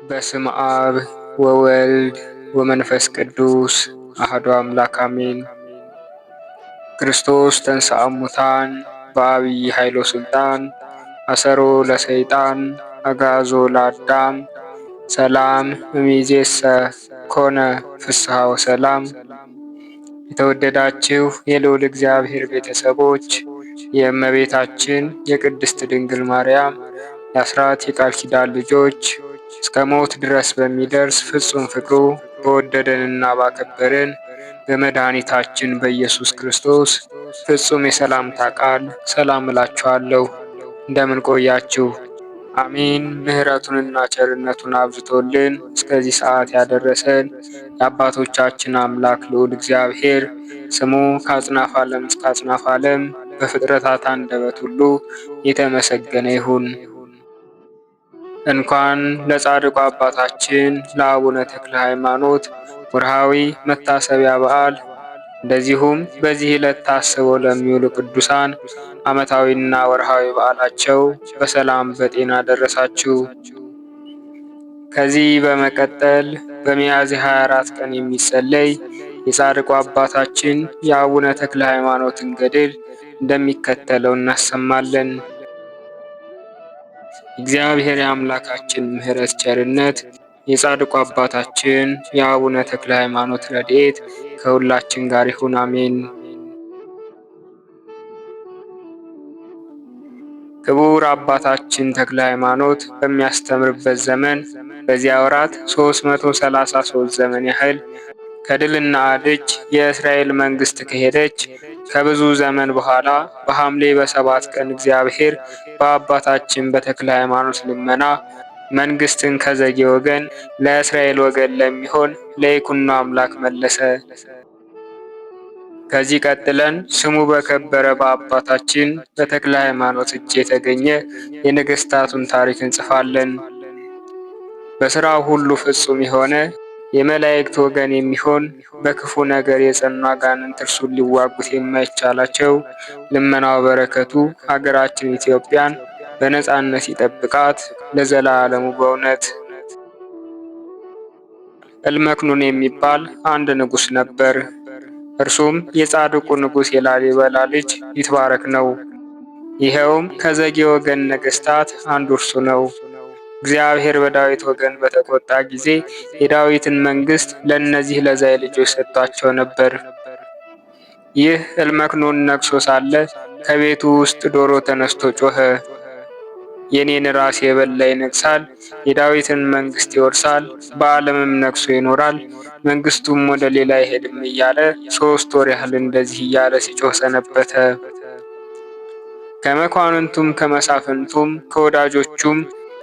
በስም አብ ወወልድ ወመንፈስ ቅዱስ አሐዱ አምላክ አሜን። ክርስቶስ ተንሥአ እሙታን በዐቢይ ኃይሎ ሥልጣን አሰሮ ለሰይጣን አግዓዞ ለአዳም ሰላም እምይእዜሰ ኮነ ፍስሐ ወሰላም። የተወደዳችሁ የልዑል እግዚአብሔር ቤተሰቦች የእመቤታችን የቅድስት ድንግል ማርያም የአስራት የቃል ኪዳን ልጆች እስከ ሞት ድረስ በሚደርስ ፍጹም ፍቅሩ በወደደንና ባከበረን በመድኃኒታችን በኢየሱስ ክርስቶስ ፍጹም የሰላምታ ቃል ሰላም እላችኋለሁ። እንደምን ቆያችሁ? አሜን። ምሕረቱንና ቸርነቱን አብዝቶልን እስከዚህ ሰዓት ያደረሰን የአባቶቻችን አምላክ ልዑል እግዚአብሔር ስሙ ከአጽናፈ ዓለም እስከ አጽናፈ ዓለም በፍጥረታት አንደበት ሁሉ የተመሰገነ ይሁን። እንኳን ለጻድቁ አባታችን ለአቡነ ተክለ ሃይማኖት ወርሃዊ መታሰቢያ በዓል እንደዚሁም በዚህ ዕለት ታስበው ለሚውሉ ቅዱሳን ዓመታዊና ወርሃዊ በዓላቸው በሰላም በጤና ደረሳችሁ። ከዚህ በመቀጠል በሚያዝያ 24 ቀን የሚጸለይ የጻድቁ አባታችን የአቡነ ተክለ ሃይማኖትን ገድል እንደሚከተለው እናሰማለን። እግዚአብሔር የአምላካችን ምሕረት ቸርነት የጻድቁ አባታችን የአቡነ ተክለ ሃይማኖት ረድኤት ከሁላችን ጋር ይሁን፣ አሜን። ክቡር አባታችን ተክለ ሃይማኖት በሚያስተምርበት ዘመን በዚያ ወራት 333 ዘመን ያህል ከድልና አድጅ የእስራኤል መንግስት ከሄደች ከብዙ ዘመን በኋላ በሐምሌ በ7 ቀን እግዚአብሔር በአባታችን በተክለ ሃይማኖት ልመና መንግስትን ከዘጌ ወገን ለእስራኤል ወገን ለሚሆን ለይኩኖ አምላክ መለሰ። ከዚህ ቀጥለን ስሙ በከበረ በአባታችን በተክለ ሃይማኖት እጅ የተገኘ የነገስታቱን ታሪክ እንጽፋለን። በሥራው ሁሉ ፍጹም የሆነ የመላእክት ወገን የሚሆን በክፉ ነገር የጸኑ አጋንንት እርሱን ሊዋጉት የማይቻላቸው ልመናው በረከቱ ሀገራችን ኢትዮጵያን በነጻነት ይጠብቃት ለዘላለሙ በእውነት። እልመክኑን የሚባል አንድ ንጉሥ ነበር። እርሱም የጻድቁ ንጉሥ የላሊበላ ልጅ ይትባረክ ነው። ይኸውም ከዘጌ ወገን ነገሥታት አንዱ እርሱ ነው። እግዚአብሔር በዳዊት ወገን በተቆጣ ጊዜ የዳዊትን መንግስት ለእነዚህ ለዛይ ልጆች ሰጥቷቸው ነበር። ይህ እልመክኑን ነግሶ ሳለ ከቤቱ ውስጥ ዶሮ ተነስቶ ጮኸ። የኔን ራስ የበላ ይነግሳል፣ የዳዊትን መንግስት ይወርሳል፣ በዓለምም ነግሶ ይኖራል፣ መንግስቱም ወደ ሌላ አይሄድም እያለ 3 ወር ያህል እንደዚህ እያለ ሲጮህ ሰነበተ። ከመኳንንቱም ከመሳፍንቱም ከወዳጆቹም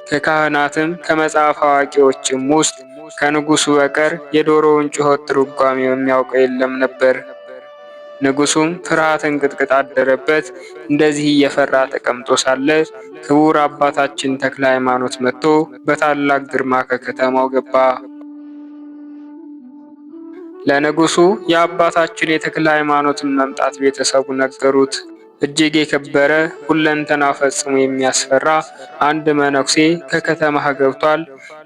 ከካህናትም ከመጽሐፍ አዋቂዎችም ውስጥ ከንጉሱ በቀር የዶሮውን ጩኸት ትርጓሜ የሚያውቀው የለም ነበር። ንጉሱም ፍርሃትን ቅጥቅጥ አደረበት። እንደዚህ እየፈራ ተቀምጦ ሳለ ክቡር አባታችን ተክለ ሃይማኖት መጥቶ በታላቅ ግርማ ከከተማው ገባ። ለንጉሱ የአባታችን የተክለ ሃይማኖትን መምጣት ቤተሰቡ ነገሩት። እጅግ የከበረ ሁለንተና ፈጽሞ የሚያስፈራ አንድ መነኩሴ ከከተማህ ገብቷል፣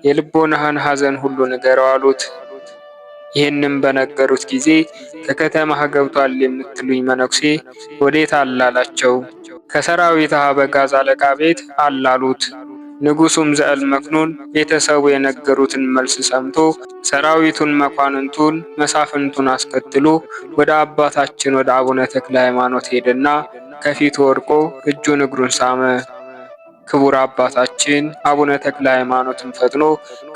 የልቦናህን ሐዘን ሁሉ ንገረው አሉት። ይህንም በነገሩት ጊዜ ከከተማህ ገብቷል የምትሉኝ መነኩሴ ወዴት አላላቸው? ከሰራዊት አበጋዝ አለቃ ቤት አላሉት። ንጉሱም ዘእልመክኑን ቤተሰቡ የነገሩትን መልስ ሰምቶ ሰራዊቱን፣ መኳንንቱን፣ መሳፍንቱን አስከትሎ ወደ አባታችን ወደ አቡነ ተክለ ሃይማኖት ሄደና ከፊቱ ወድቆ እጁን እግሩን ሳመ። ክቡር አባታችን አቡነ ተክለ ሃይማኖትን ፈጥኖ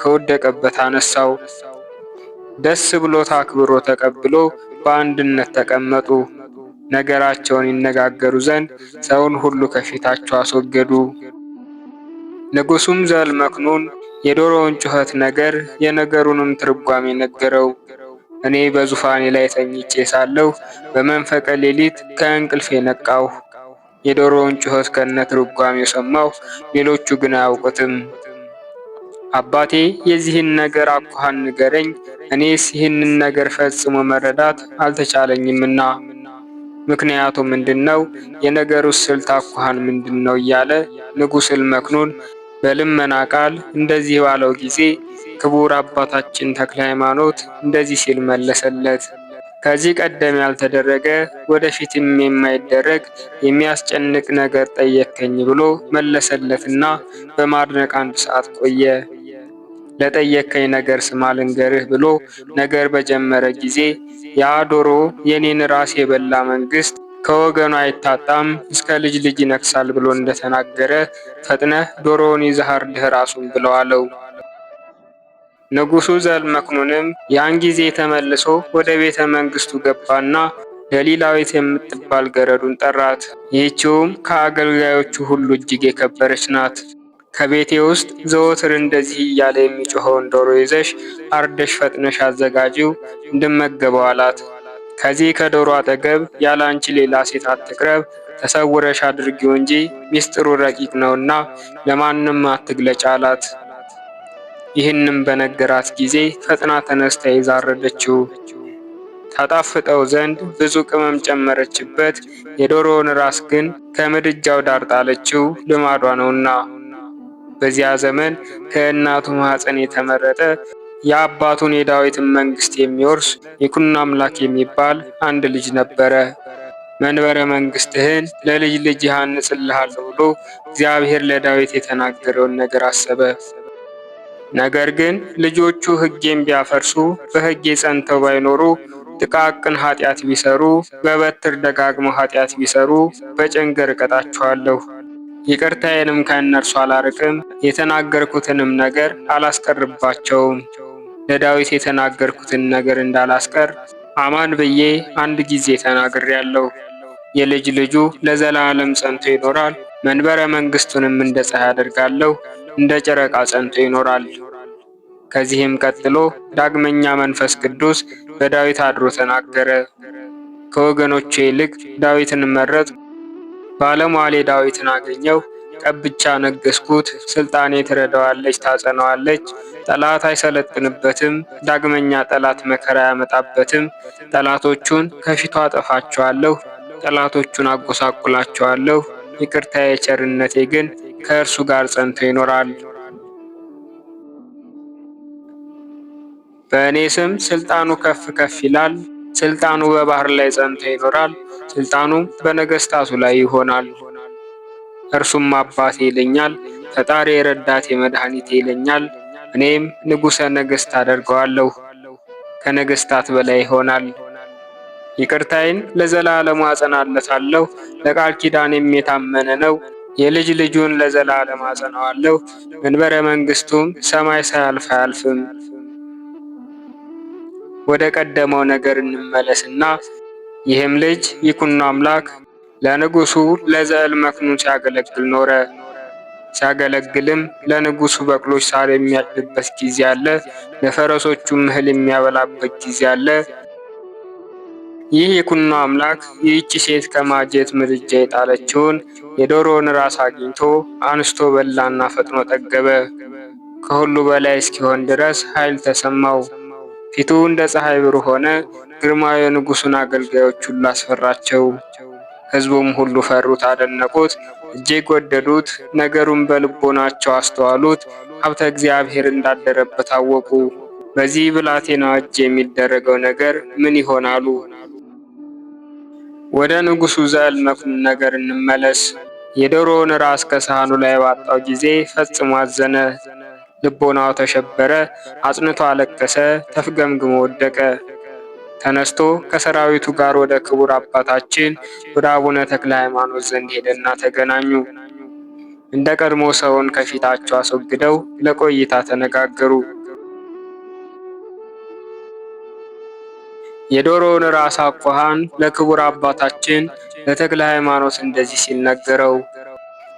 ከወደቀበት አነሳው። ደስ ብሎት አክብሮ ተቀብሎ በአንድነት ተቀመጡ። ነገራቸውን ይነጋገሩ ዘንድ ሰውን ሁሉ ከፊታቸው አስወገዱ። ንጉሱም ዘእልመክኑን የዶሮውን ጩኸት ነገር የነገሩንም ትርጓሜ ነገረው። እኔ በዙፋኔ ላይ ተኝቼ ሳለሁ በመንፈቀ ሌሊት ከእንቅልፌ ነቃሁ። የዶሮውን ጩኸት ከነ ትርጓሜው ሰማሁ፣ ሌሎቹ ግን አያውቁትም። አባቴ የዚህን ነገር አኳኋን ንገረኝ፣ እኔስ ይህንን ነገር ፈጽሞ መረዳት አልተቻለኝምና። ምክንያቱ ምንድነው? የነገሩስ ስልት አኳኋን ምንድነው? እያለ ንጉሥ እልመክኑን በልመና ቃል እንደዚህ ባለው ጊዜ ክቡር አባታችን ተክለ ሃይማኖት እንደዚህ ሲል መለሰለት። ከዚህ ቀደም ያልተደረገ ወደፊትም የማይደረግ የሚያስጨንቅ ነገር ጠየከኝ ብሎ መለሰለትና በማድነቅ 1 ሰዓት ቆየ። ለጠየከኝ ነገር ስማ ልንገርህ ብሎ ነገር በጀመረ ጊዜ ያ ዶሮ የኔን ራስ የበላ መንግስት ከወገኑ አይታጣም እስከ ልጅ ልጅ ይነግሳል ብሎ እንደተናገረ ፈጥነህ ዶሮውን ይዘህ አርደህ ራሱን ብለው አለው። ንጉሡ ዘእልመክኑንም ያን ጊዜ ተመልሶ ወደ ቤተ መንግስቱ ገባና ደሊላዊት የምትባል ገረዱን ጠራት። ይህችውም ከአገልጋዮቹ ሁሉ እጅግ የከበረች ናት። ከቤቴ ውስጥ ዘወትር እንደዚህ እያለ የሚጮኸውን ዶሮ ይዘሽ አርደሽ ፈጥነሽ አዘጋጂው እንድመገበው አላት። ከዚህ ከዶሮ አጠገብ ያለ አንቺ ሌላ ሴት አትቅረብ፣ ተሰውረሽ አድርጊው እንጂ ሚስጥሩ ረቂቅ ነውና ለማንም አትግለጭ አላት። ይህንም በነገራት ጊዜ ፈጥና ተነስታ ይዛ አረደችው። ታጣፍጠው ዘንድ ብዙ ቅመም ጨመረችበት። የዶሮውን ራስ ግን ከምድጃው ዳር ጣለችው፣ ልማዷ ነውና። በዚያ ዘመን ከእናቱ ማኅፀን የተመረጠ የአባቱን የዳዊትን መንግስት የሚወርስ ይኩኖ አምላክ የሚባል አንድ ልጅ ነበረ። መንበረ መንግስትህን ለልጅ ልጅህ አነጽልሃለሁ ብሎ እግዚአብሔር ለዳዊት የተናገረውን ነገር አሰበ። ነገር ግን ልጆቹ ሕጌን ቢያፈርሱ በሕጌ ጸንተው ባይኖሩ ጥቃቅን ኃጢአት ቢሰሩ በበትር ደጋግመው ኃጢአት ቢሰሩ በጨንገር እቀጣቸዋለሁ። ይቅርታዬንም ከእነርሱ አላርቅም፣ የተናገርኩትንም ነገር አላስቀርባቸውም። ለዳዊት የተናገርኩትን ነገር እንዳላስቀር አማን ብዬ 1 ጊዜ ተናግሬአለሁ። የልጅ ልጁ ለዘላለም ጸንቶ ይኖራል። መንበረ መንግስቱንም እንደ ፀሐይ አደርጋለሁ፣ እንደ ጨረቃ ጸንቶ ይኖራል። ከዚህም ቀጥሎ ዳግመኛ መንፈስ ቅዱስ በዳዊት አድሮ ተናገረ። ከወገኖቼ ይልቅ ዳዊትን መረጥኩ፣ ባለሟሌ ዳዊትን አገኘው፣ ቀብቻ ነገስኩት። ስልጣኔ ትረዳዋለች፣ ታጸናዋለች። ጠላት አይሰለጥንበትም፣ ዳግመኛ ጠላት መከራ አያመጣበትም። ጠላቶቹን ከፊቱ አጠፋቸዋለሁ፣ ጠላቶቹን አጎሳቁላቸዋለሁ። ይቅርታዬ ቸርነቴ ግን ከእርሱ ጋር ጸንቶ ይኖራል። በእኔ ስም ስልጣኑ ከፍ ከፍ ይላል። ስልጣኑ በባህር ላይ ጸንቶ ይኖራል። ስልጣኑም በነገስታቱ ላይ ይሆናል። እርሱም አባቴ ይለኛል፣ ፈጣሪ ረዳቴ መድኃኒቴ ይለኛል። እኔም ንጉሠ ነገሥት አደርገዋለሁ፣ ከነገስታት በላይ ይሆናል። ይቅርታዬን ለዘላለሙ አጸናለታለሁ፣ ለቃል ኪዳኔም የታመነ ነው። የልጅ ልጁን ለዘላለም አጸናዋለሁ፣ መንበረ መንግስቱም ሰማይ ሳያልፍ አያልፍም። ወደ ቀደመው ነገር እንመለስና ይህም ልጅ ይኩኖ አምላክ ለንጉሡ ለዘእልመክኑን ሲያገለግል ኖረ። ሲያገለግልም ለንጉሡ በቅሎች ሳር የሚያጭድበት ጊዜ አለ፣ ለፈረሶቹም እህል የሚያበላበት ጊዜ አለ። ይህ ይኩኖ አምላክ ይህች ሴት ከማጀት ምድጃ የጣለችውን የዶሮውን ራስ አግኝቶ አንስቶ በላና ፈጥኖ ጠገበ። ከሁሉ በላይ እስኪሆን ድረስ ኃይል ተሰማው። ፊቱ እንደ ፀሐይ ብሩህ ሆነ። ግርማው የንጉሡን አገልጋዮች ሁሉ አስፈራቸው። ሕዝቡም ሁሉ ፈሩት፣ አደነቁት፣ እጅግ ወደዱት። ነገሩን በልቦናቸው አስተዋሉት። ሀብተ እግዚአብሔር እንዳደረበት አወቁ። በዚህ ብላቴና እጅ የሚደረገው ነገር ምን ይሆናሉ? ወደ ንጉሡ ዘእልመክኑን ነገር እንመለስ። የዶሮውን ራስ ከሳህኑ ላይ ባጣው ጊዜ ፈጽሞ አዘነ። ልቦናው ተሸበረ፣ አጽንቶ አለቀሰ፣ ተፍገምግሞ ወደቀ። ተነስቶ ከሰራዊቱ ጋር ወደ ክቡር አባታችን ወደ አቡነ ተክለ ሃይማኖት ዘንድ ሄደና ተገናኙ። እንደ ቀድሞ ሰውን ከፊታቸው አስወግደው ለቆይታ ተነጋገሩ። የዶሮውን ራስ አኳኋን ለክቡር አባታችን ለተክለ ሃይማኖት እንደዚህ ሲል ነገረው።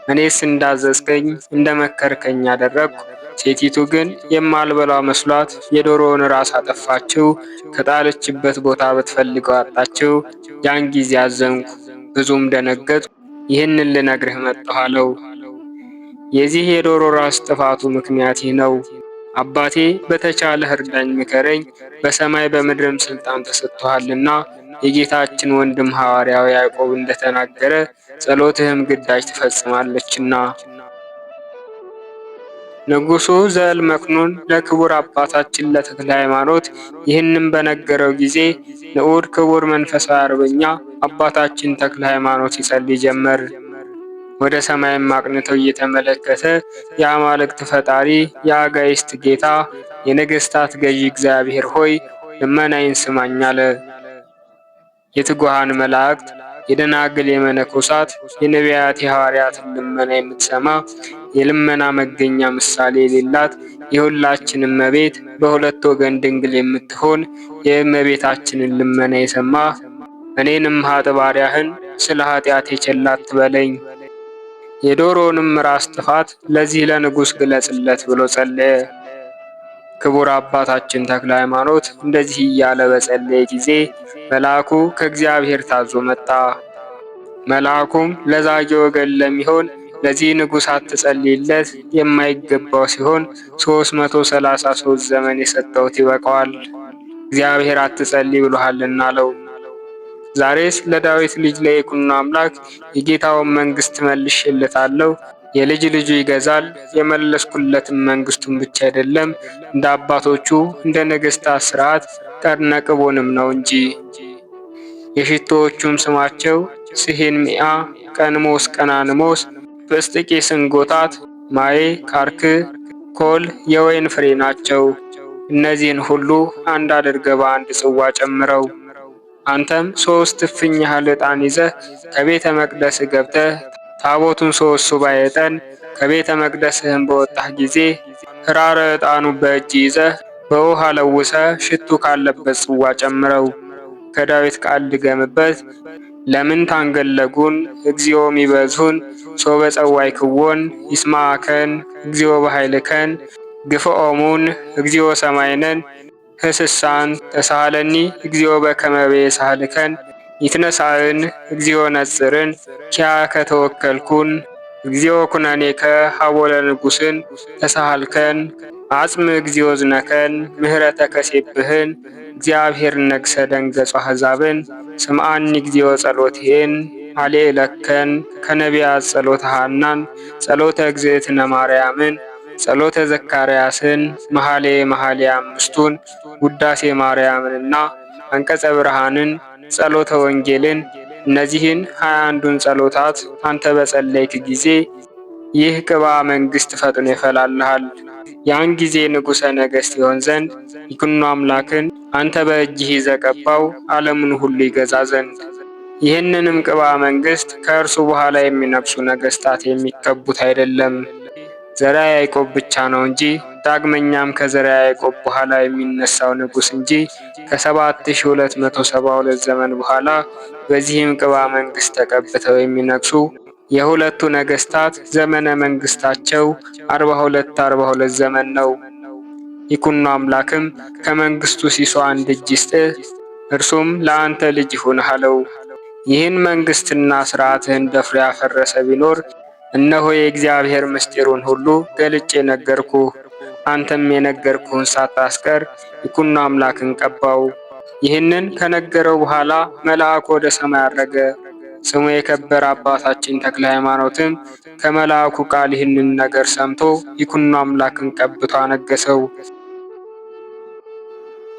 እኔስ እንዳዘዝከኝ እንደ መከርከኝ አደረግኩ። ሴቲቱ ግን የማልበላው መስሏት የዶሮውን ራስ አጠፋችው። ከጣለችበት ቦታ ብትፈልገው አጣችው። ያን ጊዜ አዘንኩ፣ ብዙም ደነገጥኩ። ይህንን ልነግርህ መጣሁ አለው። የዚህ የዶሮ ራስ ጥፋቱ ምክንያት ይህ ነው። አባቴ በተቻለህ እርዳኝ፣ ምከረኝ። በሰማይ በምድርም ስልጣን ተሰጥቶሃልና የጌታችን ወንድም ሐዋርያው ያዕቆብ እንደተናገረ ጸሎትህም ግዳጅ ትፈጽማለችና። ንጉሡ ዘእልመክኑን ለክቡር አባታችን ለተክለ ሃይማኖት ይህንም በነገረው ጊዜ ንዑድ ክቡር መንፈሳዊ አርበኛ አባታችን ተክለ ሃይማኖት ይጸልይ ጀመር። ወደ ሰማይም አቅንተው እየተመለከተ የአማልክት ፈጣሪ የአጋይስት ጌታ የነገሥታት ገዢ እግዚአብሔር ሆይ ልመናዬን ስማኝ አለ። የትጉሃን መላእክት፣ የደናግል፣ የመነኮሳት፣ የነቢያት፣ የሐዋርያትን ልመና የምትሰማ የልመና መገኛ ምሳሌ የሌላት የሁላችን እመቤት በሁለት ወገን ድንግል የምትሆን የእመቤታችንን ልመና የሰማ እኔንም ኃጥእ ባሪያህን ስለ ኃጢአቴ ቸል አትበለኝ፣ የዶሮውንም ራስ ጥፋት ለዚህ ለንጉሥ ግለጽለት ብሎ ጸለየ። ክቡር አባታችን ተክለ ሃይማኖት እንደዚህ እያለ በጸለየ ጊዜ መልአኩ ከእግዚአብሔር ታዞ መጣ። መልአኩም ለዛጌ ወገን ለሚሆን ለዚህ ንጉሥ አትጸልይለት የማይገባው ሲሆን 333 ዘመን የሰጠሁት ይበቃዋል፣ እግዚአብሔር አትጸልይ ብሎሃልና አለው። ዛሬስ ለዳዊት ልጅ ለይኩኖ አምላክ የጌታውን መንግሥት መልሼለታለሁ፣ የልጅ ልጁ ይገዛል። የመለስኩለትም መንግሥቱን ብቻ አይደለም እንደ አባቶቹ እንደ ነገሥታት ሥርዓት ቀርነቅቦንም ነው እንጂ። የሽቶዎቹም ስማቸው ስሄንሚአ፣ ቀንሞስ፣ ቀናንሞስ፣ በስጥቂስ፣ እንጎታት፣ ማዬ፣ ካርክ፣ ኮል የወይን ፍሬ ናቸው። እነዚህን ሁሉ አንድ አድርገህ በአንድ ጽዋ ጨምረው። አንተም 3 እፍኝ ያህል ዕጣን ይዘህ ከቤተ መቅደስ ገብተህ ታቦቱን 3 ሱባዔ ጠን ከቤተ መቅደስህም በወጣህ ጊዜ ኅራረ ዕጣኑ በእጅ ይዘህ በውሃ ለውሰህ ሽቱ ካለበት ጽዋ ጨምረው። ከዳዊት ቃል ድገምበት። ለምን ታንገለጉን እግዚኦ ሚበዝሁን ሶበ ጸዋዕክዎን ይስማዕከን እግዚኦ በኃይልከን ግፍኦሙን እግዚኦ ሰማይነን ህስሳን ተሳሃለኒ እግዚኦ በከመ በየሳህልከን ይትነሳእን እግዚኦ ነጽርን ኪያከ ተወከልኩን እግዚኦ ኩነኔከ ሀቦለ ንጉሥን ተሳሃልከን አጽም እግዚኦ ዝነከን ምህረተ ከሴብህን እግዚአብሔር ነግሰ ደንገጹ አሕዛብን ስምዓኒ እግዚኦ ጸሎትህን አሌለከን ከነቢያት ጸሎተ ሐናን ጸሎተ እግዝእትነ ማርያምን ጸሎተ ዘካርያስን መኃልየ መኃልየ አምስቱን ውዳሴ ማርያምንና አንቀጸ ብርሃንን ጸሎተ ወንጌልን እነዚህን 21ዱን ጸሎታት አንተ በጸለይክ ጊዜ ይህ ቅባ መንግሥት ፈጥኖ ይፈላልሃል። ያን ጊዜ ንጉሠ ነገሥት ይሆን ዘንድ ይኩኖ አምላክን አንተ በእጅህ ይዘህ ቀባው ዓለሙን ሁሉ ይገዛ ዘንድ። ይህንንም ቅባ መንግሥት ከእርሱ በኋላ የሚነግሡ ነገሥታት የሚቀቡት አይደለም፣ ዘርዓ ያዕቆብ ብቻ ነው እንጂ። ዳግመኛም ከዘርዓ ያዕቆብ በኋላ የሚነሳው ንጉሥ እንጂ ከ7272 ዘመን በኋላ በዚህም ቅባ መንግሥት ተቀብተው የሚነግሡ የሁለቱ ነገሥታት ዘመነ መንግሥታቸው 42 ዘመን ነው። ይኩኖ አምላክም ከመንግሥቱ ሲሶ አንድ እጅ ይስጥህ፣ እርሱም ለአንተ ልጅ ይሁንህ አለው። ይህን መንግሥትና ሥርዓትህን ደፍሮ ያፈረሰ ቢኖር እነሆ የእግዚአብሔር ምስጢሩን ሁሉ ገልጬ ነገርኩህ። አንተም የነገርኩህን ሳታስቀር ይኩኖ አምላክን ቀባው። ይህንን ከነገረው በኋላ መልአኩ ወደ ሰማይ አረገ። ስሙ የከበረ አባታችን ተክለ ሃይማኖትም ከመልአኩ ቃል ይህንን ነገር ሰምቶ ይኩኖ አምላክን ቀብቶ አነገሰው።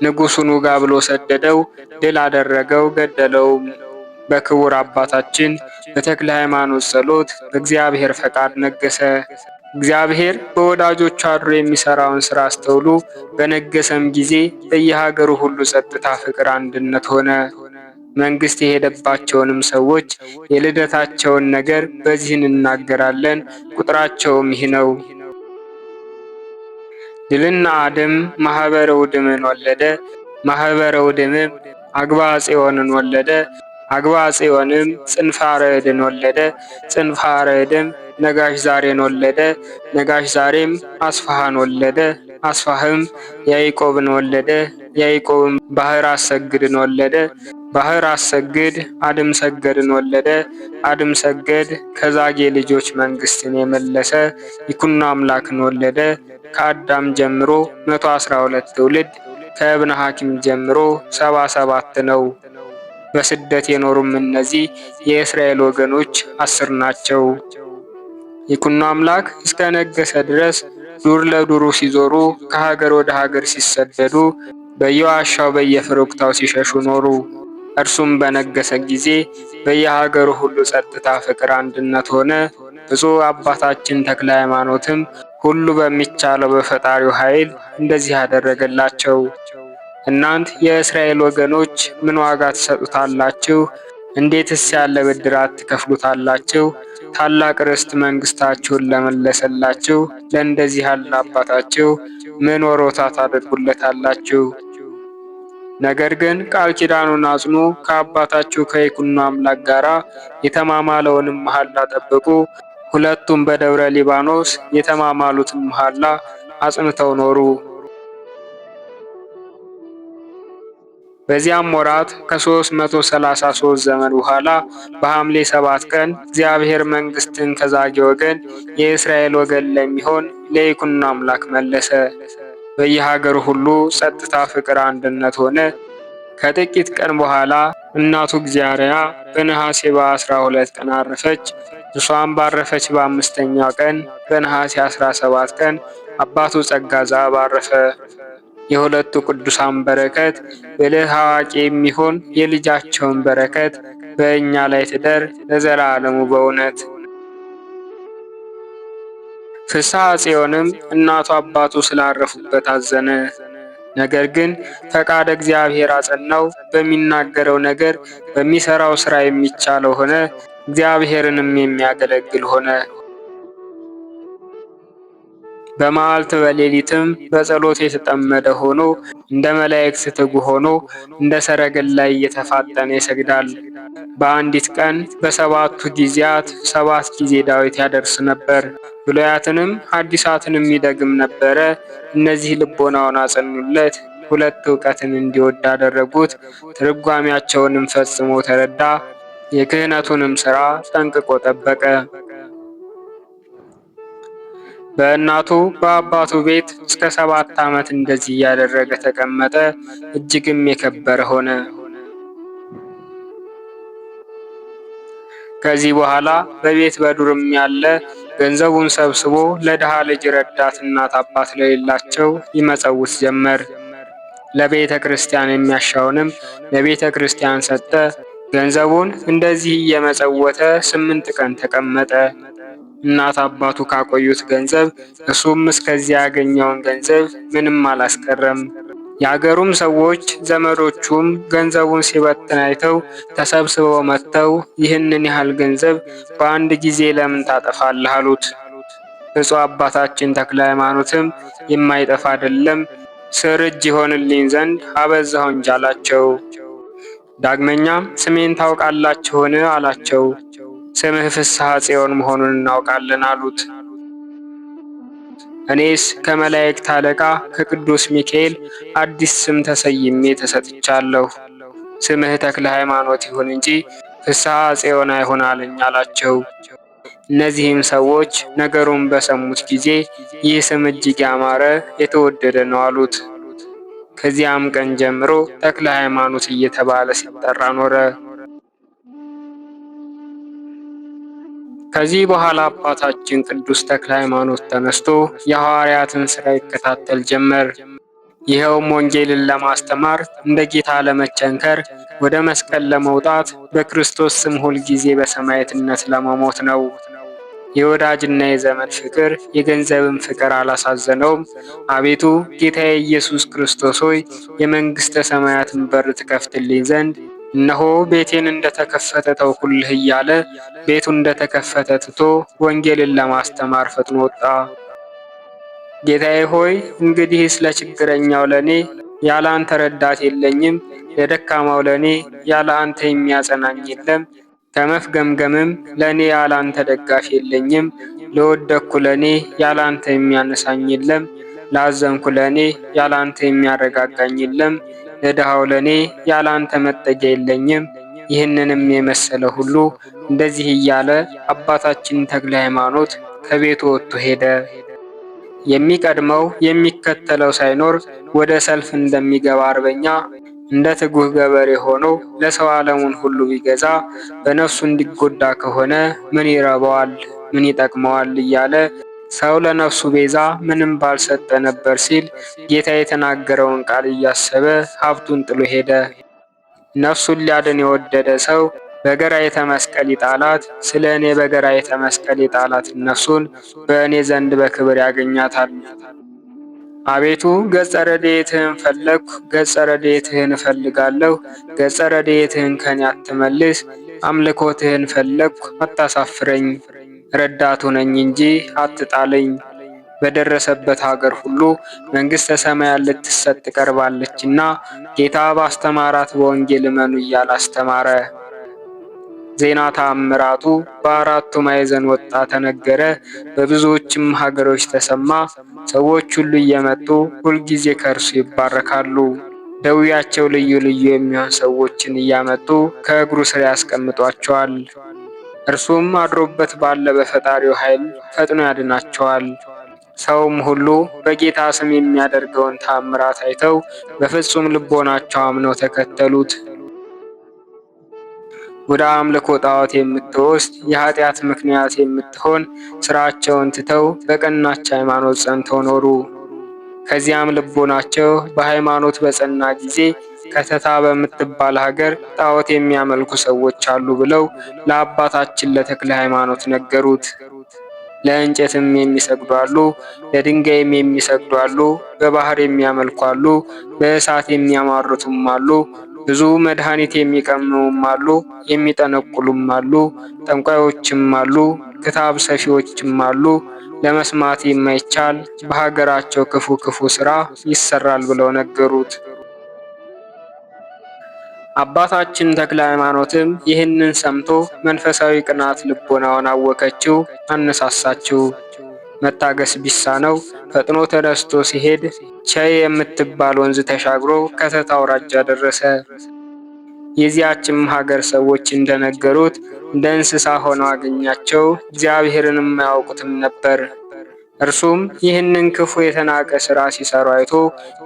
ንጉሡን ውጋ ብሎ ሰደደው፣ ድል አደረገው፣ ገደለውም። በክቡር አባታችን በተክለ ሃይማኖት ጸሎት በእግዚአብሔር ፈቃድ ነገሰ። እግዚአብሔር በወዳጆቹ አድሮ የሚሰራውን ሥራ አስተውሎ በነገሰም ጊዜ በየሀገሩ ሁሉ ጸጥታ፣ ፍቅር፣ አንድነት ሆነ። መንግሥት የሄደባቸውንም ሰዎች የልደታቸውን ነገር በዚህ እንናገራለን። ቁጥራቸውም ይህ ነው። ድልና አድም ማኅበረ ውድምን ወለደ። ማኅበረ ውድምም አግባ ጽዮንን ወለደ። አግባ ጽዮንም ጽንፈ አርዕድን ወለደ። ጽንፈ አርዕድም ነጋሽ ዛሬን ወለደ። ነጋሽ ዛሬም አስፋሃን ወለደ። አስፋህም ያዕቆብን ወለደ። ያዕቆብም ባሕር አሰግድን ወለደ። ባሕር አሰግድ አድም ሰገድን ወለደ። አድም ሰገድ ከዛጌ ልጆች መንግሥትን የመለሰ ይኩኖ አምላክን ወለደ። ከአዳም ጀምሮ 112 ትውልድ ከእብነ ሐኪም ጀምሮ 77 ነው። በስደት የኖሩም እነዚህ የእስራኤል ወገኖች 10 ናቸው። ይኩኖ አምላክ እስከ ነገሰ ድረስ ዱር ለዱሩ ሲዞሩ ከሀገር ወደ ሀገር ሲሰደዱ በየዋሻው በየፍሩክታው ሲሸሹ ኖሩ። እርሱም በነገሰ ጊዜ በየሀገሩ ሁሉ ጸጥታ፣ ፍቅር፣ አንድነት ሆነ። ብፁዕ አባታችን ተክለ ሃይማኖትም ሁሉ በሚቻለው በፈጣሪው ኃይል እንደዚህ ያደረገላቸው። እናንት የእስራኤል ወገኖች ምን ዋጋ ትሰጡታላችሁ? እንዴትስ ያለ ብድራት ትከፍሉታላችሁ? ታላቅ ርስት መንግስታችሁን ለመለሰላችሁ ለእንደዚህ ያለ አባታችሁ ምን ወሮታ ታደርጉለታላችሁ? ነገር ግን ቃል ኪዳኑን አጽኑ፣ ከአባታችሁ ከይኩኖ አምላክ ጋር የተማማለውንም መሐላ ጠብቁ። ሁለቱም በደብረ ሊባኖስ የተማማሉትን መሐላ አጽንተው ኖሩ። በዚያም ወራት ከ333 ዘመን በኋላ በሐምሌ 7 ቀን እግዚአብሔር መንግስትን ከዛጌ ወገን የእስራኤል ወገን ለሚሆን ለይኩኖ አምላክ መለሰ። በየሀገሩ ሁሉ ጸጥታ፣ ፍቅር፣ አንድነት ሆነ። ከጥቂት ቀን በኋላ እናቱ እግዚአርያ በነሐሴ በ12 ቀን አረፈች። እሷም ባረፈች በአምስተኛው ቀን በነሐሴ 17 ቀን አባቱ ጸጋ ዘአብ አረፈ። የሁለቱ ቅዱሳን በረከት ብልህ አዋቂ የሚሆን የልጃቸውን በረከት በእኛ ላይ ትደር ለዘላለሙ በእውነት። ፍስሐ ጽዮንም እናቱ አባቱ ስላረፉበት አዘነ። ነገር ግን ፈቃደ እግዚአብሔር አጸናው። በሚናገረው ነገር በሚሰራው ሥራ የሚቻለው ሆነ። እግዚአብሔርንም የሚያገለግል ሆነ። በመዓልት በሌሊትም በጸሎት የተጠመደ ሆኖ እንደ መላእክት ትጉ ሆኖ እንደ ሰረገላ እየተፋጠነ ይሰግዳል። በአንዲት ቀን በሰባቱ ጊዜያት 7 ጊዜ ዳዊት ያደርስ ነበር። ብሉያትንም ሐዲሳትንም ይደግም ነበረ። እነዚህ ልቦናውን አጸኑለት፣ ሁለት ዕውቀትን እንዲወድ አደረጉት። ትርጓሜያቸውንም ፈጽሞ ተረዳ። የክህነቱንም ሥራ ጠንቅቆ ጠበቀ። በእናቱ በአባቱ ቤት እስከ 7 ዓመት እንደዚህ እያደረገ ተቀመጠ። እጅግም የከበረ ሆነ። ከዚህ በኋላ በቤት በዱርም ያለ ገንዘቡን ሰብስቦ ለድሃ ልጅ ረዳት እናት አባት ለሌላቸው ይመጸውት ጀመር። ለቤተ ክርስቲያን የሚያሻውንም ለቤተ ክርስቲያን ሰጠ። ገንዘቡን እንደዚህ እየመጸወተ 8 ቀን ተቀመጠ። እናት አባቱ ካቆዩት ገንዘብ እሱም እስከዚያ ያገኘውን ገንዘብ ምንም አላስቀረም። የአገሩም ሰዎች ዘመዶቹም ገንዘቡን ሲበትን አይተው ተሰብስበው መጥተው ይህንን ያህል ገንዘብ በአንድ ጊዜ ለምን ታጠፋለህ? አሉት። ብፁዕ አባታችን ተክለ ሃይማኖትም የማይጠፋ አይደለም፣ ስር እጅ ይሆንልኝ ዘንድ አበዛሁ እንጂ አላቸው። ዳግመኛም ስሜን ታውቃላችሁን? አላቸው። ስምህ ፍስሐ ጽዮን መሆኑን እናውቃለን አሉት። እኔስ ከመላእክት አለቃ ከቅዱስ ሚካኤል አዲስ ስም ተሰይሜ ተሰጥቻለሁ። ስምህ ተክለ ሃይማኖት ይሁን እንጂ ፍስሐ ጽዮን አይሁን አለኝ አላቸው። እነዚህም ሰዎች ነገሩን በሰሙት ጊዜ ይህ ስም እጅግ ያማረ የተወደደ ነው አሉት። ከዚያም ቀን ጀምሮ ተክለ ሃይማኖት እየተባለ ሲጠራ ኖረ። ከዚህ በኋላ አባታችን ቅዱስ ተክለ ሃይማኖት ተነስቶ የሐዋርያትን ሥራ ይከታተል ጀመር። ይኸውም ወንጌልን ለማስተማር እንደ ጌታ ለመቸንከር ወደ መስቀል ለመውጣት በክርስቶስ ስም ሁል ጊዜ በሰማዕትነት ለመሞት ነው። የወዳጅና የዘመድ ፍቅር የገንዘብን ፍቅር አላሳዘነውም። አቤቱ ጌታዬ ኢየሱስ ክርስቶስ ሆይ የመንግሥተ ሰማያትን በር ትከፍትልኝ ዘንድ እነሆ ቤቴን እንደተከፈተ ተውኩልህ እያለ ቤቱ እንደተከፈተ ትቶ ወንጌልን ለማስተማር ፈጥኖ ወጣ። ጌታዬ ሆይ እንግዲህ ስለ ችግረኛው ለኔ ያለ አንተ ረዳት የለኝም፣ ለደካማው ለኔ ያለ አንተ የሚያጸናኝ የለም። ከመፍገምገምም ለኔ ያለ አንተ ደጋፊ የለኝም። ለወደቅኩ ለኔ ያለ አንተ የሚያነሳኝ የለም። ላዘንኩ ለኔ ያለ አንተ የሚያረጋጋኝ የለም። ለድሃው ለኔ ያለ አንተ መጠጊያ የለኝም። ይህንንም የመሰለ ሁሉ እንደዚህ እያለ አባታችን ተክለ ሃይማኖት ከቤቱ ወጥቶ ሄደ። የሚቀድመው የሚከተለው ሳይኖር ወደ ሰልፍ እንደሚገባ አርበኛ እንደ ትጉህ ገበሬ ሆኖ ለሰው ዓለሙን ሁሉ ቢገዛ በነፍሱ እንዲጎዳ ከሆነ ምን ይረባዋል? ምን ይጠቅመዋል? እያለ ሰው ለነፍሱ ቤዛ ምንም ባልሰጠ ነበር ሲል ጌታ የተናገረውን ቃል እያሰበ ሀብቱን ጥሎ ሄደ። ነፍሱን ሊያድን የወደደ ሰው በገራይተ መስቀል ይጣላት፣ ስለ እኔ በገራይተ መስቀል ይጣላት፣ ነፍሱን በእኔ ዘንድ በክብር ያገኛታል። አቤቱ ገጸ ረድኤትህን ፈለግሁ፣ ገጸ ረድኤትህን እፈልጋለሁ። ገጸ ረድኤትህን ከኔ አትመልስ። አምልኮትህን ፈለግሁ አታሳፍረኝ። ረዳቱ ነኝ እንጂ አትጣለኝ። በደረሰበት ሀገር ሁሉ መንግሥተ ሰማያት ልትሰጥ ቀርባለችና ጌታ ባስተማራት በወንጌል እመኑ እያለ አስተማረ። ዜና ተአምራቱ በአራቱ ማዕዘን ወጣ ተነገረ፣ በብዙዎችም ሀገሮች ተሰማ። ሰዎች ሁሉ እየመጡ ሁልጊዜ ከእርሱ ይባረካሉ። ደዌያቸው ልዩ ልዩ የሚሆን ሰዎችን እያመጡ ከእግሩ ስር ያስቀምጧቸዋል። እርሱም አድሮበት ባለ በፈጣሪው ኃይል ፈጥኖ ያድናቸዋል። ሰውም ሁሉ በጌታ ስም የሚያደርገውን ተአምራት አይተው በፍጹም ልቦናቸው አምነው ተከተሉት። ወደ አምልኮ ጣዖት የምትወስድ የኃጢአት ምክንያት የምትሆን ሥራቸውን ትተው በቀናች ሃይማኖት ጸንተው ኖሩ። ከዚያም ልቦናቸው በሃይማኖት በጸና ጊዜ ከተታ በምትባል ሀገር ጣዖት የሚያመልኩ ሰዎች አሉ ብለው ለአባታችን ለተክለ ሃይማኖት ነገሩት። ለእንጨትም የሚሰግዱ አሉ፣ ለድንጋይም የሚሰግዱ አሉ፣ በባህር የሚያመልኩ አሉ፣ በእሳት የሚያማርቱም አሉ፣ ብዙ መድኃኒት የሚቀምሙም አሉ፣ የሚጠነቁሉም አሉ፣ ጠንቋዮችም አሉ፣ ክታብ ሰፊዎችም አሉ። ለመስማት የማይቻል በሀገራቸው ክፉ ክፉ ሥራ ይሰራል ብለው ነገሩት። አባታችን ተክለ ሃይማኖትም ይህንን ሰምቶ መንፈሳዊ ቅናት ልቦናውን አወከችው፣ አነሳሳችው። መታገስ ቢሳነው ፈጥኖ ተነስቶ ሲሄድ ቸይ የምትባል ወንዝ ተሻግሮ ከተታ አውራጃ ደረሰ። የዚያችም ሀገር ሰዎች እንደነገሩት እንደ እንስሳ ሆነው አገኛቸው፣ እግዚአብሔርንም አያውቁትም ነበር። እርሱም ይህንን ክፉ የተናቀ ሥራ ሲሰሩ አይቶ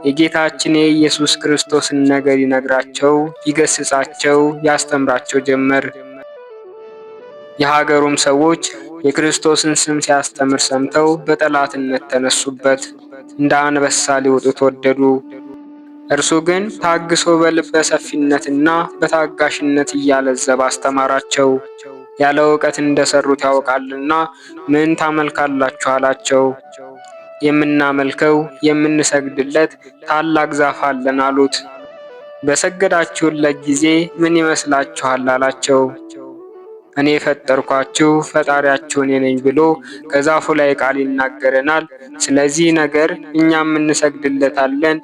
የጌታችን የኢየሱስ ክርስቶስን ነገር ይነግራቸው፣ ይገስጻቸው፣ ያስተምራቸው ጀመር። የሀገሩም ሰዎች የክርስቶስን ስም ሲያስተምር ሰምተው በጠላትነት ተነሱበት፣ እንደ አንበሳ ሊውጡት ወደዱ። እርሱ ግን ታግሶ በልበ ሰፊነትና በታጋሽነት እያለዘበ አስተማራቸው። ያለ እውቀት እንደሰሩት ያውቃልና ምን ታመልካላችሁ አላቸው። የምናመልከው የምንሰግድለት ታላቅ ዛፍ አለን አሉት። በሰገዳችሁለት ጊዜ ምን ይመስላችኋል አላቸው። እኔ የፈጠርኳችሁ ፈጣሪያችሁ እኔ ነኝ ብሎ ከዛፉ ላይ ቃል ይናገረናል። ስለዚህ ነገር እኛም እንሰግድለታለን፣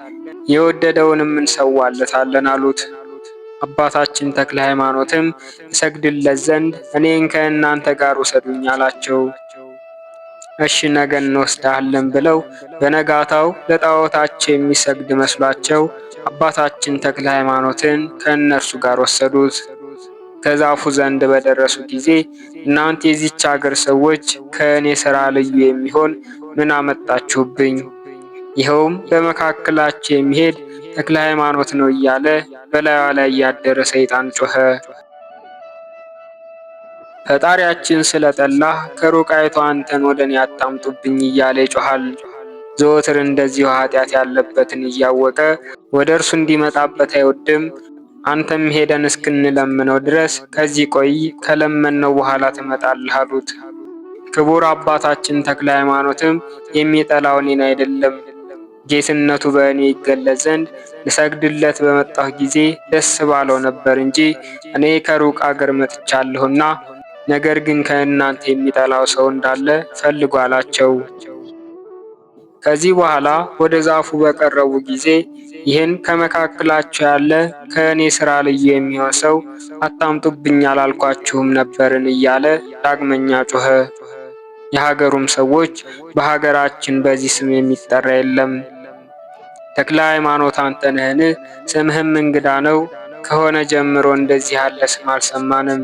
የወደደውንም እንሰዋለታለን አሉት። አባታችን ተክለ ሃይማኖትም እሰግድለት ዘንድ እኔን ከእናንተ ጋር ውሰዱኝ አላቸው። እሺ ነገ እንወስዳለን ብለው በነጋታው ለጣዖታቸው የሚሰግድ መስሏቸው አባታችን ተክለ ሃይማኖትን ከእነርሱ ጋር ወሰዱት። ከዛፉ ዘንድ በደረሱ ጊዜ እናንተ የዚች አገር ሰዎች ከእኔ ሥራ ልዩ የሚሆን ምን አመጣችሁብኝ? ይኸውም በመካከላቸው የሚሄድ ተክለ ሃይማኖት ነው እያለ በላዩዋ ላይ ያደረ ሰይጣን ጮኸ። ፈጣሪያችን ስለጠላህ ከሩቅ አይቶ አንተን ወደ እኔ አታምጡብኝ እያለ ይጮኻል። ዘወትር እንደዚሁ ኃጢአት ያለበትን እያወቀ ወደ እርሱ እንዲመጣበት አይወድም። አንተም ሄደን እስክንለምነው ድረስ ከዚህ ቆይ፣ ከለመነው በኋላ ትመጣለህ አሉት። ክቡር አባታችን ተክለ ሃይማኖትም የሚጠላው እኔን አይደለም ጌትነቱ በእኔ ይገለጽ ዘንድ ልሰግድለት በመጣሁ ጊዜ ደስ ባለው ነበር እንጂ እኔ ከሩቅ አገር መጥቻለሁና፣ ነገር ግን ከእናንተ የሚጠላው ሰው እንዳለ ፈልጉ አላቸው። ከዚህ በኋላ ወደ ዛፉ በቀረቡ ጊዜ ይህን ከመካከላቸው ያለ ከእኔ ሥራ ልዩ የሚሆን ሰው አታምጡብኝ አላልኳችሁም ነበርን? እያለ ዳግመኛ ጮኸ። የሀገሩም ሰዎች በሀገራችን በዚህ ስም የሚጠራ የለም፣ ተክለ ሃይማኖት አንተ ነህን? ስምህም እንግዳ ነው። ከሆነ ጀምሮ እንደዚህ ያለ ስም አልሰማንም።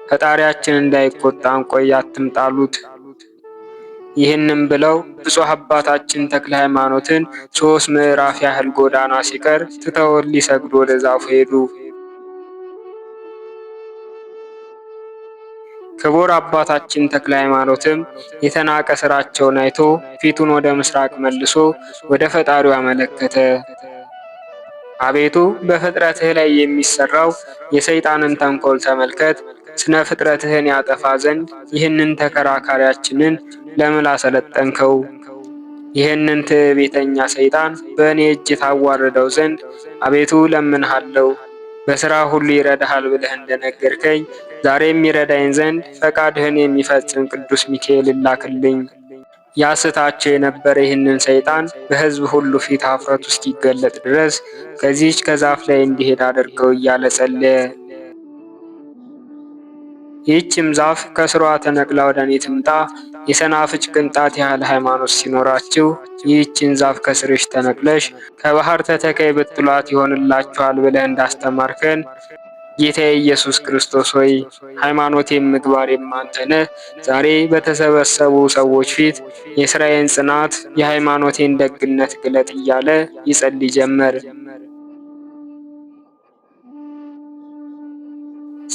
ፈጣሪያችን እንዳይቆጣን ቆይ አትምጣሉት። ይህንም ብለው ብፁዕ አባታችን ተክለ ሃይማኖትን 3 ምዕራፍ ያህል ጎዳና ሲቀር ትተውት ሊሰግዱ ወደ ዛፉ ሄዱ። ክቡር አባታችን ተክለ ሃይማኖትም የተናቀ ስራቸውን አይቶ ፊቱን ወደ ምስራቅ መልሶ ወደ ፈጣሪው አመለከተ። አቤቱ በፍጥረትህ ላይ የሚሰራው የሰይጣንን ተንኮል ተመልከት። ስነ ፍጥረትህን ያጠፋ ዘንድ ይህንን ተከራካሪያችንን ለምን አሰለጠንከው? ይህንን ትዕቢተኛ ሰይጣን በእኔ እጅ ታዋርደው ዘንድ አቤቱ ለምንሃለው። በሥራ ሁሉ ይረዳሃል ብለህ እንደነገርከኝ ዛሬም ይረዳኝ ዘንድ ፈቃድህን የሚፈጽም ቅዱስ ሚካኤል ላክልኝ። ያስታቸው የነበረ ይህንን ሰይጣን በሕዝብ ሁሉ ፊት ኀፍረቱ እስኪገለጥ ድረስ ከዚህች ከዛፍ ላይ እንዲሄድ አድርገው እያለ ጸለየ። ይህችም ዛፍ ከስሯ ተነቅላ ወደ እኔ ትምጣ። የሰናፍጭ ቅንጣት ያህል ሃይማኖት ሲኖራችሁ ይህችን ዛፍ ከስርሽ ተነቅለሽ ከባህር ተተከይ ብትሏት ይሆንላችኋል ብለህ እንዳስተማርከን ጌታዬ ኢየሱስ ክርስቶስ ሆይ ሃይማኖቴም ምግባሬም አንተ ነህ። ዛሬ በተሰበሰቡ ሰዎች ፊት የሥራዬን ጽናት የሃይማኖቴን ደግነት ግለጥ እያለ ይጸልይ ጀመር።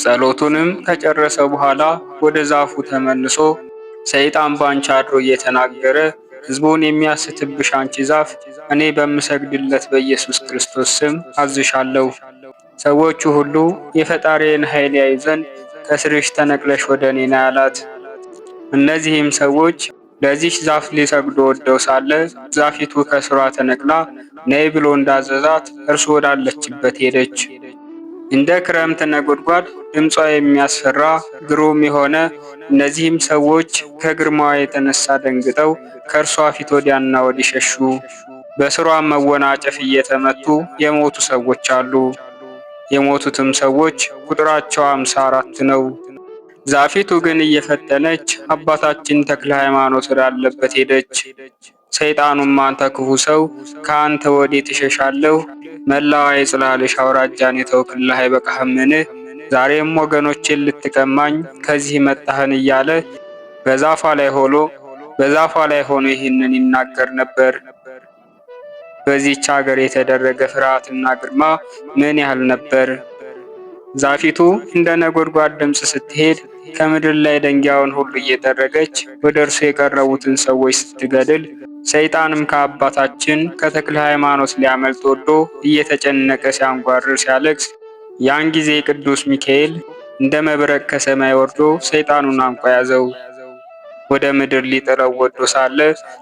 ጸሎቱንም ከጨረሰ በኋላ ወደ ዛፉ ተመልሶ ሰይጣን ባንቺ አድሮ እየተናገረ ሕዝቡን የሚያስትብሽ አንቺ ዛፍ እኔ በምሰግድለት በኢየሱስ ክርስቶስ ስም አዝሻለሁ። ሰዎቹ ሁሉ የፈጣሪን ኃይል ያዩ ዘንድ ከስርሽ ተነቅለሽ ወደ እኔ ና ያላት። እነዚህም ሰዎች ለዚች ዛፍ ሊሰግዱ ወደው ሳለ ዛፊቱ ከስሯ ተነቅላ ነይ ብሎ እንዳዘዛት እርሱ ወዳለችበት ሄደች። እንደ ክረምት ነጎድጓድ ድምጿ የሚያስፈራ ግሩም የሆነ እነዚህም ሰዎች ከግርማዋ የተነሳ ደንግጠው ከእርሷ ፊት ወዲያና ወዲህ ሸሹ። በስሯም መወናጨፍ እየተመቱ የሞቱ ሰዎች አሉ። የሞቱትም ሰዎች ቁጥራቸው 54 ነው። ዛፊቱ ግን እየፈጠነች አባታችን ተክለ ሃይማኖት ወዳለበት ሄደች። ሰይጣኑም አንተ ክፉ ሰው ከአንተ ወዴት እሸሻለሁ? መላዋ የጽላልሽ አውራጃን የተውክልህ አይበቃህምን? ዛሬም ወገኖችን ልትቀማኝ ከዚህ መጣህን? እያለ በዛፏ ላይ ሆኖ ይህንን ይናገር ነበር። በዚህች ሀገር የተደረገ ፍርሃትና ግርማ ምን ያህል ነበር! ዛፊቱ እንደ ነጎድጓድ ድምፅ ስትሄድ ከምድር ላይ ደንጊያውን ሁሉ እየጠረገች ወደ እርሱ የቀረቡትን ሰዎች ስትገድል፣ ሰይጣንም ከአባታችን ከተክለ ሃይማኖት ሊያመልጥ ወዶ እየተጨነቀ ሲያንጓርር ሲያለቅስ፣ ያን ጊዜ ቅዱስ ሚካኤል እንደ መብረቅ ከሰማይ ወርዶ ሰይጣኑን አንቆ ያዘው። ወደ ምድር ሊጥለው ወዶ ሳለ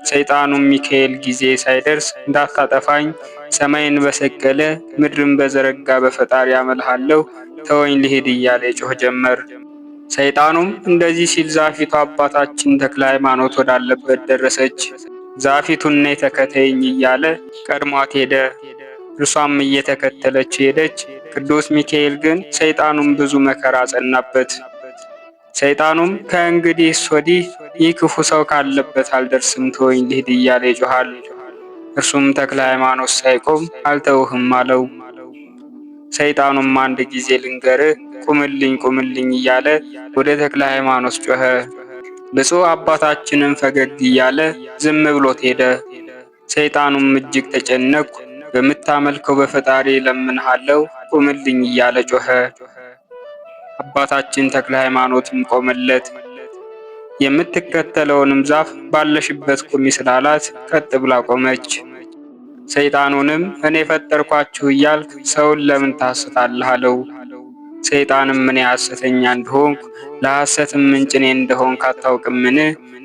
ሰይጣኑም ሚካኤል ጊዜ ሳይደርስ እንዳታጠፋኝ ሰማይን በሰቀለ ምድርን በዘረጋ በፈጣሪ አመልሃለሁ ተወኝ ልሂድ እያለ ይጮህ ጀመር። ሰይጣኑም እንደዚህ ሲል ዛፊቱ አባታችን ተክለ ሃይማኖት ወዳለበት ደረሰች። ዛፊቱን ነይ ተከተይኝ እያለ ቀድሟት ሄደ። እርሷም እየተከተለች ሄደች። ቅዱስ ሚካኤል ግን ሰይጣኑን ብዙ መከራ አጸናበት። ሰይጣኑም ከእንግዲህስ ወዲህ ይህ ክፉ ሰው ካለበት አልደርስም ተወኝ ልሂድ እያለ ይጮሃል። እርሱም ተክለ ሃይማኖት ሳይቆም አልተውህም አለው። ሰይጣኑም አንድ ጊዜ ልንገርህ ቁምልኝ ቁምልኝ እያለ ወደ ተክለ ሃይማኖት ጮኸ። ብፁዕ አባታችንም ፈገግ እያለ ዝም ብሎት ሄደ። ሰይጣኑም እጅግ ተጨነቅኩ፣ በምታመልከው በፈጣሪ ለምንሃለው ቁምልኝ እያለ ጮኸ። አባታችን ተክለ ሃይማኖትም ቆመለት። የምትከተለውንም ዛፍ ባለሽበት ቁሚ ስላላት ቀጥ ብላ ቆመች። ሰይጣኑንም እኔ ፈጠርኳችሁ እያልክ ሰውን ለምን ታስታለህ አለው። ሰይጣንም እኔ ሐሰተኛ እንደሆንኩ ለሐሰትም ምንጭ እኔ እንደሆንኩ አታውቅምን?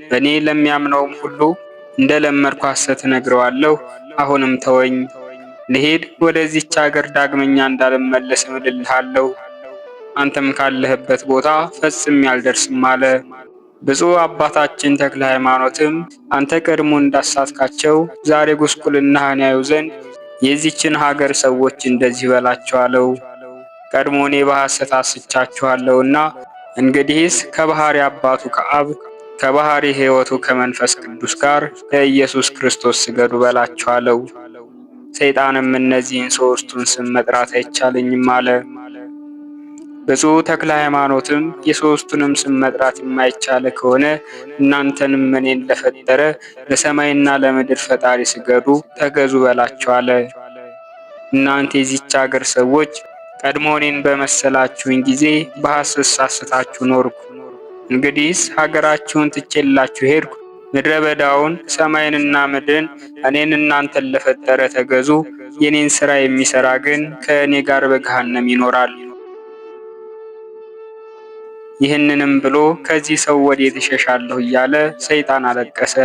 በእኔ ለሚያምነውም ሁሉ እንደ ለመድኩ ሐሰት እነግረዋለሁ። አሁንም ተወኝ ልሄድ፣ ወደዚህች አገር ዳግመኛ እንዳልመለስ እምልልሃለሁ። አንተም ካለህበት ቦታ ፈጽሜ አልደርስም አለ። ብፁዕ አባታችን ተክለ ሃይማኖትም አንተ ቀድሞ እንዳሳትካቸው ዛሬ ጉስቁልናህን ያዩ ዘንድ የዚችን ሀገር ሰዎች እንደዚህ በላቸው አለው። ቀድሞ እኔ በሐሰት አስቻችኋለሁና እንግዲህስ ከባህሪ አባቱ ከአብ ከባህሪ ሕይወቱ ከመንፈስ ቅዱስ ጋር ለኢየሱስ ክርስቶስ ስገዱ በላቸው አለው። ሰይጣንም እነዚህን ሦስቱን ስም መጥራት አይቻለኝም አለ። ብፁዕ ተክለ ሃይማኖትም የሦስቱንም ስም መጥራት የማይቻለ ከሆነ እናንተንም እኔን ለፈጠረ ለሰማይና ለምድር ፈጣሪ ስገዱ ተገዙ በላቸው አለ። እናንተ የዚች አገር ሰዎች ቀድሞ እኔን በመሰላችሁኝ ጊዜ በሐሰት ሳስታችሁ ኖርኩ። እንግዲህስ ሀገራችሁን ትቼላችሁ ሄድኩ። ምድረ በዳውን ሰማይንና ምድርን እኔን እናንተን ለፈጠረ ተገዙ። የኔን ሥራ የሚሠራ ግን ከእኔ ጋር በገሃነም ይኖራል። ይህንንም ብሎ ከዚህ ሰው ወዴት እሸሻለሁ እያለ ሰይጣን አለቀሰ።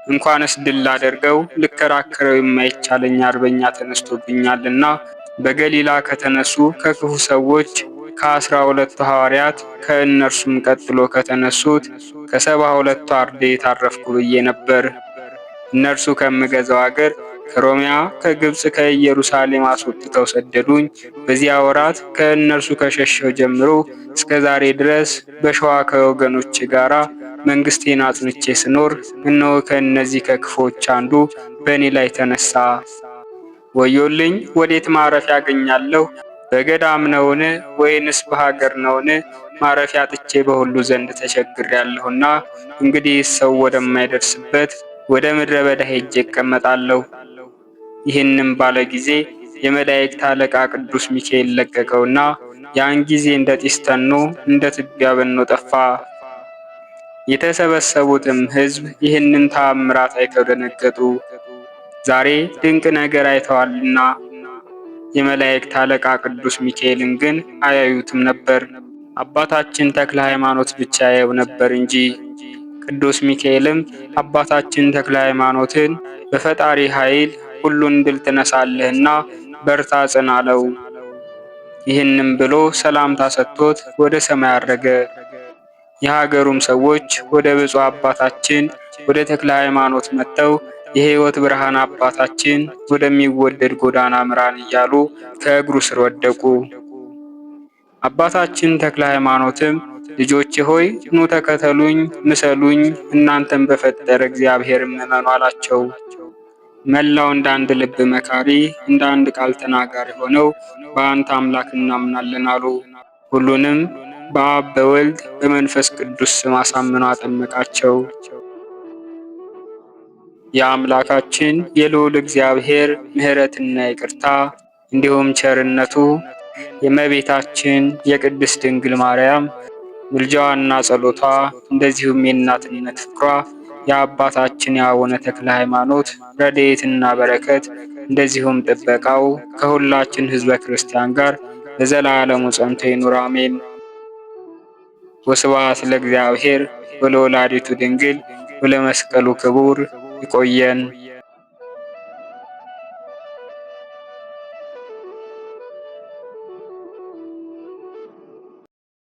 እንኳንስ ድል ላደርገው ልከራከረው የማይቻለኝ አርበኛ ተነስቶብኛልና በገሊላ ከተነሱ ከክፉ ሰዎች ከ12ቱ ሐዋርያት ከእነርሱም ቀጥሎ ከተነሱት ከ72ቱ አርድእት አረፍኩ ብዬ ነበር። እነርሱ ከምገዛው አገር ከሮሚያ ከግብፅ ከኢየሩሳሌም አስወጥተው ሰደዱኝ። በዚያ ወራት ከእነርሱ ከሸሸው ጀምሮ እስከ ዛሬ ድረስ በሸዋ ከወገኖቼ ጋር መንግሥቴን አጽንቼ ስኖር እነሆ ከእነዚህ ከክፎች አንዱ በእኔ ላይ ተነሳ። ወዮልኝ! ወዴት ማረፊያ አገኛለሁ? በገዳም ነውን? ወይንስ በሀገር ነውን? ማረፊያ አጥቼ በሁሉ ዘንድ ተቸግሬአለሁና እንግዲህ ሰው ወደማይደርስበት ወደ ምድረ በዳ ሄጄ እቀመጣለሁ። ይህንም ባለ ጊዜ የመላእክት አለቃ ቅዱስ ሚካኤል ለቀቀውና ያን ጊዜ እንደ ጢስ ተኖ እንደ ትቢያ በኖ ጠፋ። የተሰበሰቡትም ሕዝብ ይህንን ተአምራት አይተው ደነገጡ። ዛሬ ድንቅ ነገር አይተዋልና የመላእክት አለቃ ቅዱስ ሚካኤልን ግን አያዩትም ነበር። አባታችን ተክለ ሃይማኖት ብቻ ያየው ነበር እንጂ። ቅዱስ ሚካኤልም አባታችን ተክለ ሃይማኖትን በፈጣሪ ኃይል ሁሉን ድል ትነሳለህና በርታ ጽና አለው። ይህንም ብሎ ሰላምታ ሰጥቶት ወደ ሰማይ አረገ። የሀገሩም ሰዎች ወደ ብፁዕ አባታችን ወደ ተክለ ሃይማኖት መጥተው የሕይወት ብርሃን አባታችን ወደሚወደድ ጎዳና ምራን እያሉ ከእግሩ ስር ወደቁ። አባታችን ተክለ ሃይማኖትም ልጆቼ ሆይ ኑ ተከተሉኝ፣ ምሰሉኝ፣ እናንተም በፈጠረ እግዚአብሔር እመኑ አላቸው። መላው እንደ አንድ ልብ መካሪ እንደ አንድ ቃል ተናጋሪ ሆነው በአንተ አምላክ እናምናለን አሉ። ሁሉንም በአብ በወልድ በመንፈስ ቅዱስ ስም አሳምኖ አጠመቃቸው። የአምላካችን የልዑል እግዚአብሔር ምሕረትና ይቅርታ እንዲሁም ቸርነቱ የእመቤታችን የቅድስት ድንግል ማርያም ምልጃዋና ጸሎቷ እንደዚሁም የእናትነት ፍቅሯ የአባታችን የአቡነ ተክለ ሃይማኖት ረድኤትና በረከት እንደዚሁም ጥበቃው ከሁላችን ሕዝበ ክርስቲያን ጋር ለዘላለሙ ጸንቶ ይኑር አሜን። ወስብሐት ለእግዚአብሔር ወለወላዲቱ ድንግል ወለመስቀሉ ክቡር። ይቆየን።